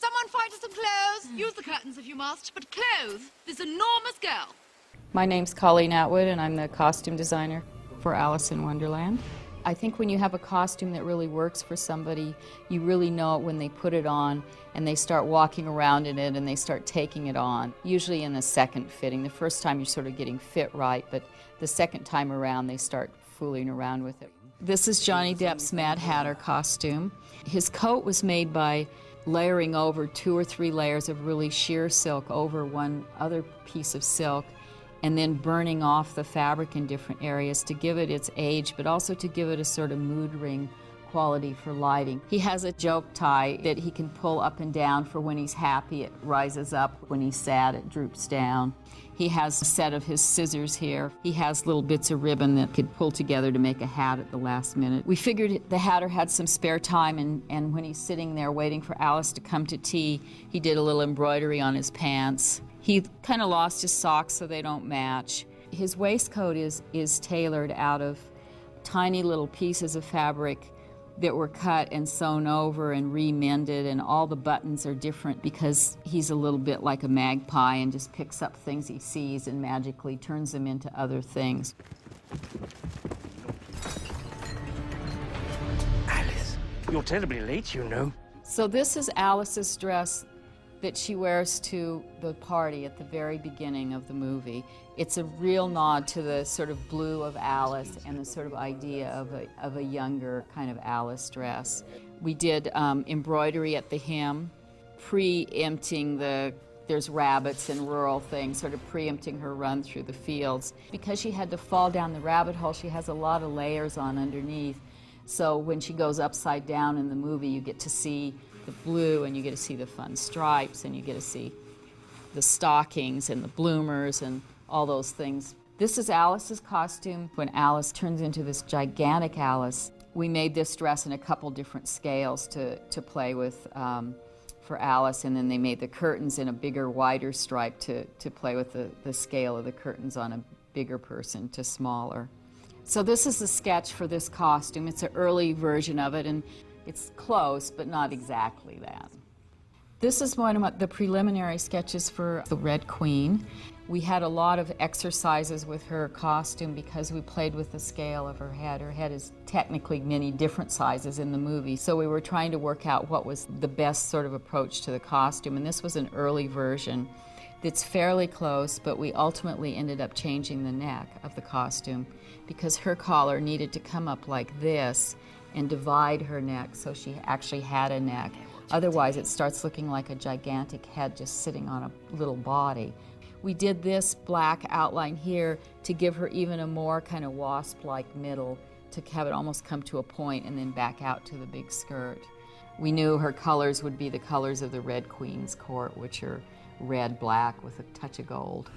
Someone find us some clothes. Use the curtains if you must, but clothes this enormous girl. My name's Colleen Atwood, and I'm the costume designer for Alice in Wonderland. I think when you have a costume that really works for somebody, you really know it when they put it on and they start walking around in it and they start taking it on. Usually in the second fitting. The first time you're sort of getting fit right, but the second time around they start fooling around with it. This is Johnny Depp's Mad Hatter costume. His coat was made by layering over 2 or 3 layers of really sheer silk over one other piece of silk, and then burning off the fabric in different areas to give it its age, but also to give it a sort of mood ring quality for lighting. He has a joke tie that he can pull up and down. For when he's happy, it rises up. When he's sad, it droops down. He has a set of his scissors here. He has little bits of ribbon that could pull together to make a hat at the last minute. We figured the Hatter had some spare time, and when he's sitting there waiting for Alice to come to tea, he did a little embroidery on his pants. He kind of lost his socks so they don't match. His waistcoat is tailored out of tiny little pieces of fabric that were cut and sewn over and remended, and all the buttons are different because he's a little bit like a magpie and just picks up things he sees and magically turns them into other things. Alice, you're terribly late, you know. So this is Alice's dress that she wears to the party at the very beginning of the movie. It's a real nod to the sort of blue of Alice and the sort of idea of a younger kind of Alice dress. We did embroidery at the hem, preempting there's rabbits and rural things, sort of preempting her run through the fields. Because she had to fall down the rabbit hole, she has a lot of layers on underneath. So when she goes upside down in the movie, you get to see the blue, and you get to see the fun stripes, and you get to see the stockings and the bloomers and all those things. This is Alice's costume when Alice turns into this gigantic Alice. We made this dress in a couple different scales to play with for Alice, and then they made the curtains in a bigger, wider stripe to play with the scale of the curtains on a bigger person to smaller. So this is the sketch for this costume. It's an early version of it, and it's close, but not exactly that. This is one of the preliminary sketches for the Red Queen. We had a lot of exercises with her costume because we played with the scale of her head. Her head is technically many different sizes in the movie, so we were trying to work out what was the best sort of approach to the costume, and this was an early version that's fairly close, but we ultimately ended up changing the neck of the costume because her collar needed to come up like this and divide her neck so she actually had a neck. Otherwise it starts looking like a gigantic head just sitting on a little body. We did this black outline here to give her even a more kind of wasp-like middle, to have it almost come to a point and then back out to the big skirt. We knew her colors would be the colors of the Red Queen's court, which are red, black with a touch of gold.